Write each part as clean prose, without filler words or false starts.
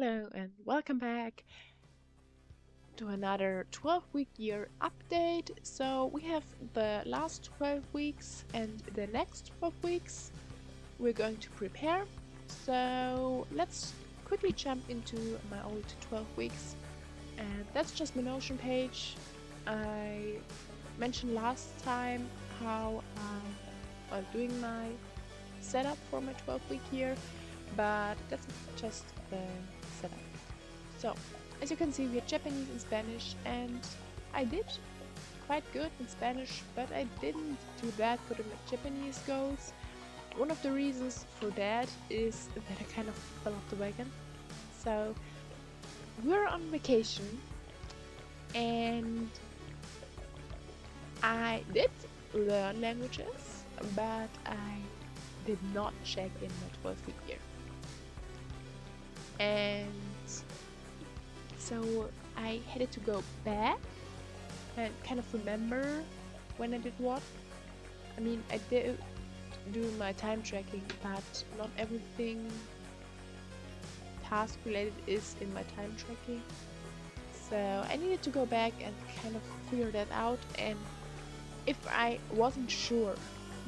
Hello and welcome back to another 12-week year update. So we have the last 12 weeks and the next 12 weeks we're going to prepare. So let's quickly jump into my old 12 weeks. And that's just my Notion page. I mentioned last time how I'm doing my setup for my 12-week year, but that's just the setup. So, as you can see, we have Japanese and Spanish, and I did quite good in Spanish, but I didn't do that good in my Japanese goals. One of the reasons for that is that I kind of fell off the wagon. So, we're on vacation, and I did learn languages, but I did not check in my 12-week year. And so I had to go back and kind of remember when I did what. I mean, I did do my time tracking, but not everything task related is in my time tracking. So I needed to go back and kind of figure that out, and if I wasn't sure,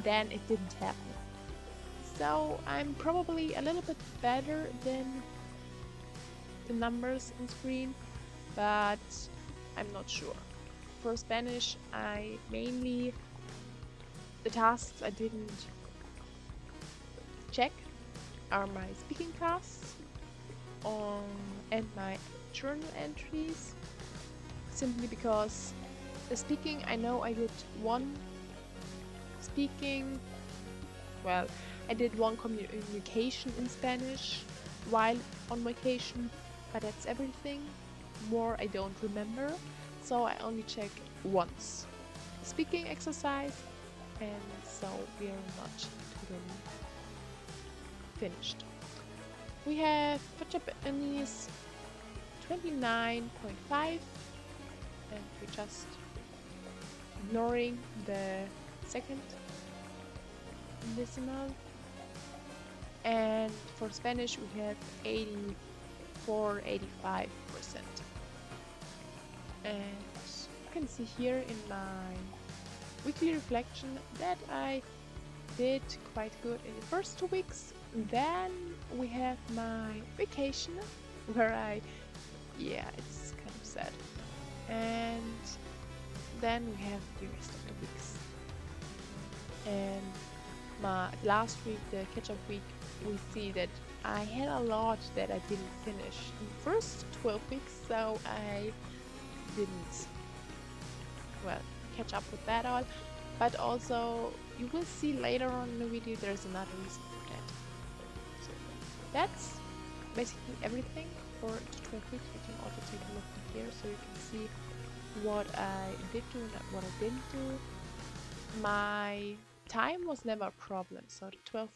then it didn't happen. So I'm probably a little bit better than the numbers on screen, but I'm not sure. For Spanish, I mainly, the tasks I didn't check are my speaking tasks and my journal entries, simply because the speaking, I know I did one speaking, well, I did one communication in Spanish while on vacation, but that's everything. More I don't remember, so I only check once. Speaking exercise, and so we are not totally finished. We have for Japanese 29.5, and we're just ignoring the second decimal. And for Spanish we have 85%. And you can see here in my weekly reflection that I did quite good in the first 2 weeks. Then we have my vacation where it's kind of sad. And then we have the rest of the weeks. And my last week, the catch-up week, we see that I had a lot that I didn't finish in the first 12 weeks, so I didn't, catch up with that all. But also, you will see later on in the video, there's another reason for that. So that's basically everything for the 12 weeks. You can also take a look here so you can see what I did do and what I didn't do. My time was never a problem, so the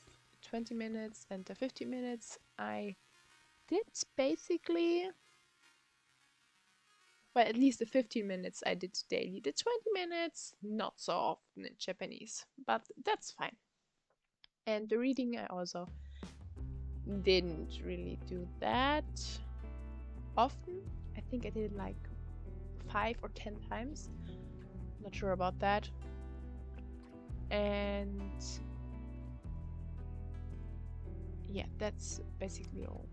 20 minutes and the 50 minutes I did basically, well, at least the 15 minutes I did daily. The 20 minutes not so often in Japanese, but that's fine. And the reading I also didn't really do that often. I think I did it like 5 or 10 times, not sure about that. And yeah, that's basically all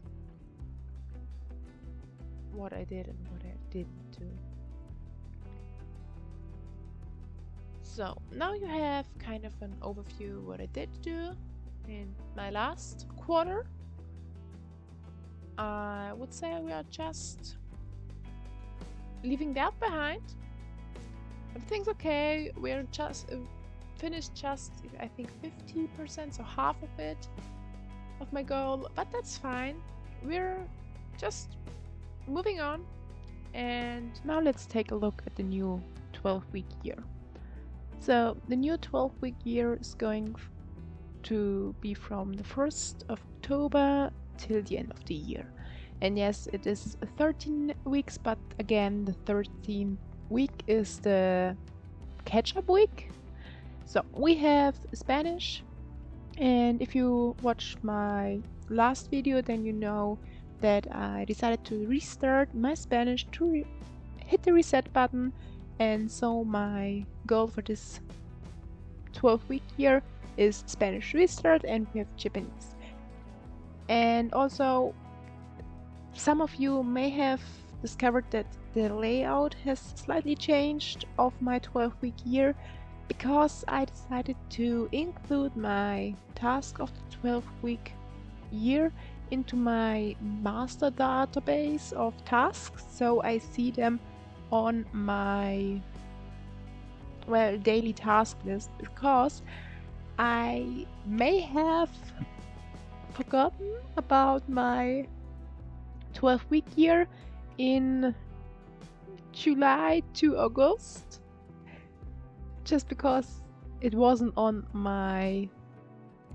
what I did and what I didn't do. So now you have kind of an overview what I did do in my last quarter. I would say we are just leaving that behind. Everything's okay. We're just finished just, I think, 50%, so half of it, of my goal, but that's fine. We're just moving on. And now let's take a look at the new 12-week year. So the new 12-week year is going to be from the 1st of October till the end of the year. And yes, it is 13 weeks, but again, the 13th week is the catch-up week. So we have Spanish, and if you watched my last video, then you know that I decided to restart my Spanish to hit the reset button. And so my goal for this 12-week year is Spanish restart, and we have Japanese. And also, some of you may have discovered that the layout has slightly changed of my 12-week year because I decided to include my task of the 12-week year into my master database of tasks, so I see them on my daily task list, because I may have forgotten about my 12-week year in July to August, just because it wasn't on my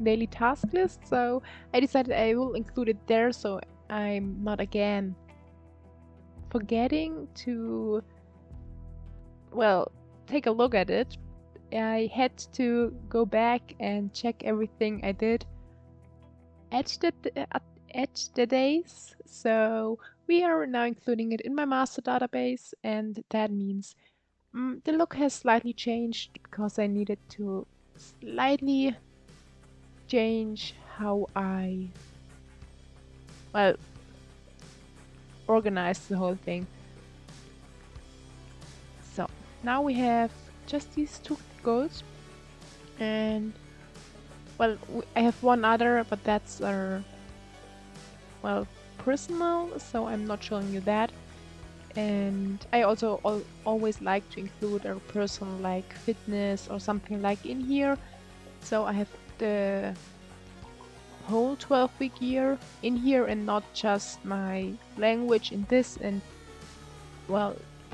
daily task list. So I decided I will include it there, so I'm not again forgetting to, take a look at it. I had to go back and check everything I did at the days. So we are now including it in my master database, and that means the look has slightly changed because I needed to slightly change how I organize the whole thing. So now we have just these two goals, and I have one other, but that's personal, so I'm not showing you that. And I also always like to include a personal, like fitness or something like in here. So I have the whole 12-week year in here and not just my language in this and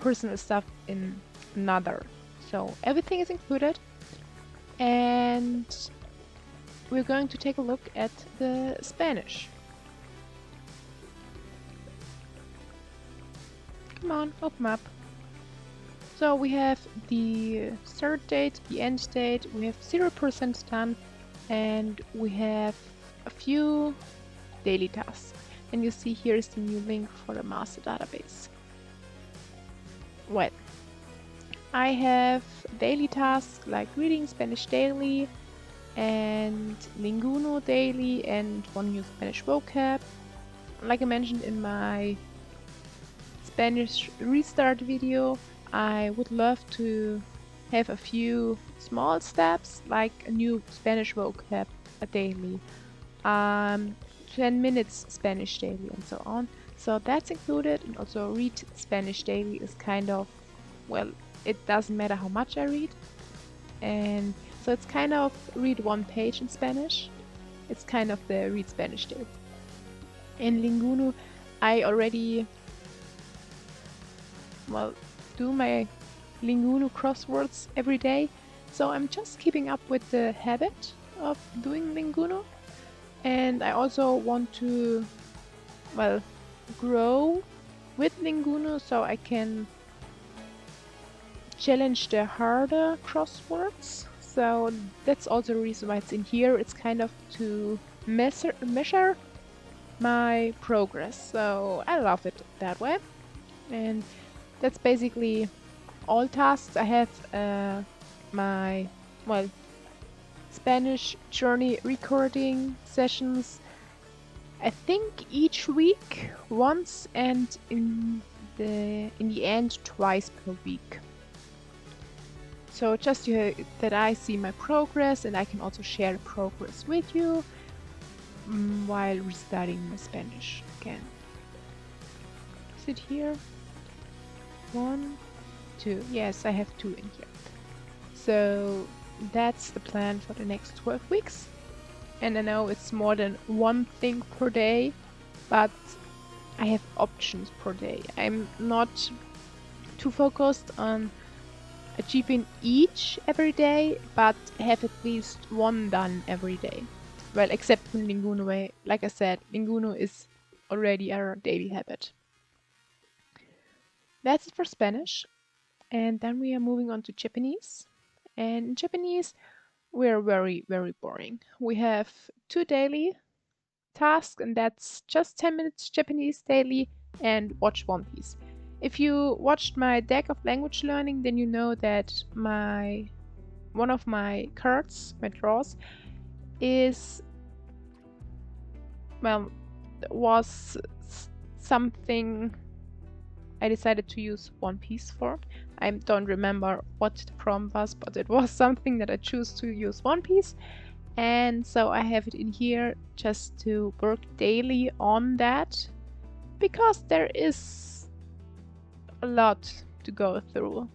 personal stuff in another. So everything is included, and we're going to take a look at the Spanish. Come on, open up. So we have the start date, the end date, we have 0% done, and we have a few daily tasks. And you see here is the new link for the master database. Well, I have daily tasks like reading Spanish daily and Linguno daily and one new Spanish vocab. Like I mentioned in my Spanish restart video, I would love to have a few small steps like a new Spanish vocab daily, 10 minutes Spanish daily, and so on. So that's included, and also read Spanish daily is kind of, it doesn't matter how much I read. And so it's kind of read one page in Spanish. It's kind of the read Spanish daily. In Linguno, I already do my Linguno crosswords every day, so I'm just keeping up with the habit of doing Linguno. And I also want to grow with Linguno so I can challenge the harder crosswords. So that's also the reason why it's in here. It's kind of to measure my progress. So I love it that way. And that's basically all tasks. I have my Spanish journey recording sessions, I think each week once, and in the end twice per week. So just that I see my progress, and I can also share the progress with you while restarting my Spanish again. Is it here? 1, 2. Yes, I have 2 in here. So that's the plan for the next 12 weeks. And I know it's more than one thing per day, but I have options per day. I'm not too focused on achieving each every day, but have at least one done every day. Well, except in Linguno. Like I said, Linguno is already our daily habit. That's it for Spanish. And then we are moving on to Japanese. And in Japanese, we're very, very boring. We have 2 daily task, and that's just 10 minutes Japanese daily and watch One Piece. If you watched my deck of language learning, then you know that one of my cards, my draws, is, well, was something I decided to use One Piece for. I don't remember what the prompt was, but it was something that I chose to use One Piece. And so I have it in here just to work daily on that, because there is a lot to go through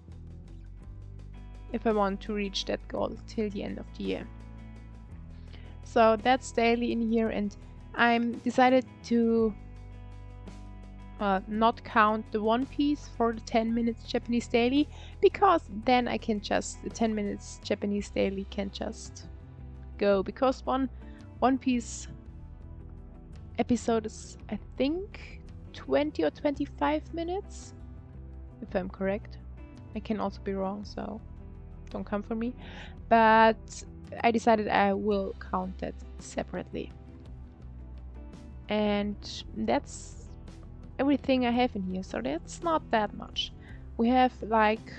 if I want to reach that goal till the end of the year. So that's daily in here, and I'm decided to not count the One Piece for the 10 minutes Japanese daily, because then I can just, the 10 minutes Japanese daily can just go, because One Piece episode is, I think, 20 or 25 minutes, if I'm correct. I can also be wrong, so don't come for me. But I decided I will count that separately. And that's everything I have in here, so that's not that much. We have like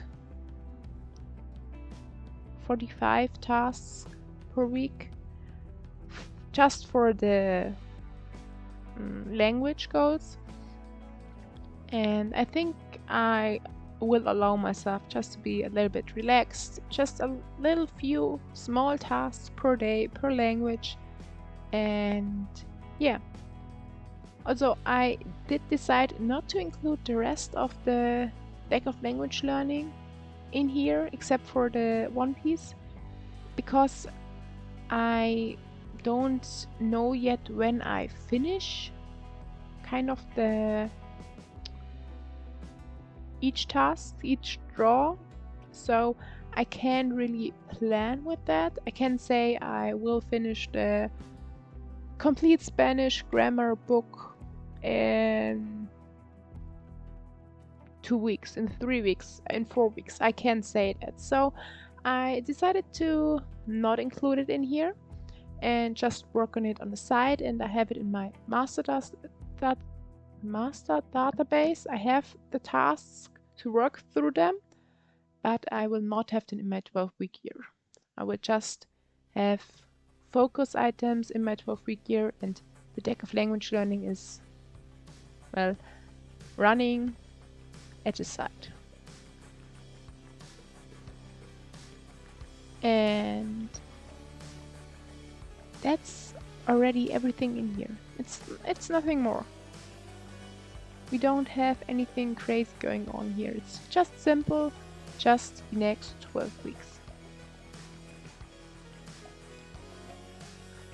45 tasks per week just for the language goals, and I think I will allow myself just to be a little bit relaxed, just a little few small tasks per day per language. And yeah, also I did decide not to include the rest of the deck of language learning in here except for the One Piece, because I don't know yet when I finish kind of each task, each draw, so I can't really plan with that. I can say I will finish the complete Spanish grammar book in 2 weeks, in 3 weeks, in 4 weeks. I can't say that. So I decided to not include it in here and just work on it on the side, and I have it in my master database. I have the tasks to work through them, but I will not have them in my 12-week year. I will just have focus items in my 12-week year, and the deck of language learning is, well, running at the side. And that's already everything in here. It's nothing more. We don't have anything crazy going on here. It's just simple, just the next 12 weeks.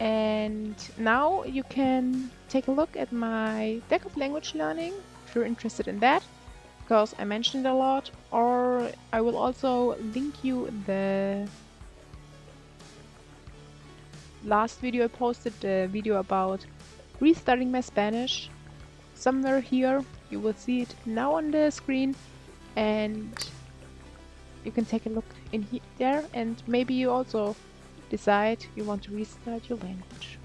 And now you can take a look at my deck of language learning if you're interested in that, because I mentioned it a lot, or I will also link you the last video I posted, the video about restarting my Spanish. Somewhere here you will see it now on the screen, and you can take a look in there, and maybe you also decide you want to restart your language.